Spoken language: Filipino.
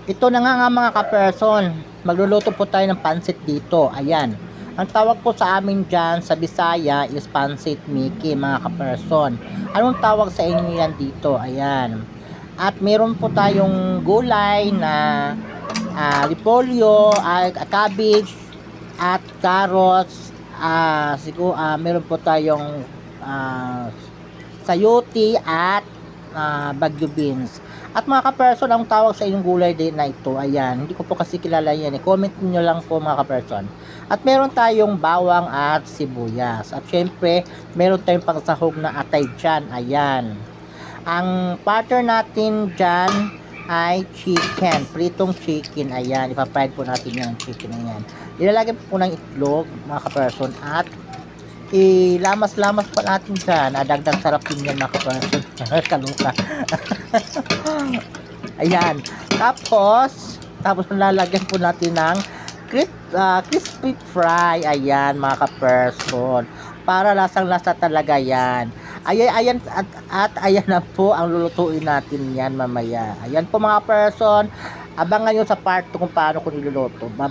Ito na nga mga ka-person, magluluto po tayo ng pansit dito. Ayan. Ang tawag po sa amin dyan sa Bisaya is pansit Mickey mga ka-person. Anong tawag sa inyo yan dito? Ayan. At meron po tayong gulay na repolyo, cabbage, at carrots. Siguro meron po tayong sayote at bagyo beans. At mga ka-person, ang tawag sa inyong gulay din na ito, ayan, hindi ko po kasi kilala yan comment niyo lang po mga ka-person. At meron tayong bawang at sibuyas. At syempre, meron tayong pangsahog na atay dyan, ayan. Ang partner natin dyan ay chicken, pritong chicken, ayan, ipapaid po natin yung chicken na yan. Ilalagay po ng itlog mga ka-person at ilamas-lamas pa natin dyan. Dagdag sarap din yan mga ka-person. Kaluka. Ayan. Tapos lalagyan po natin ng crispy fry. Ayan mga ka-person. Para lasang-lasa talaga yan. Ayan, at ayan na po ang lulutuin natin yan mamaya. Ayan po mga person. Abangan nyo sa part 2 kung paano ko niluluto. Bye.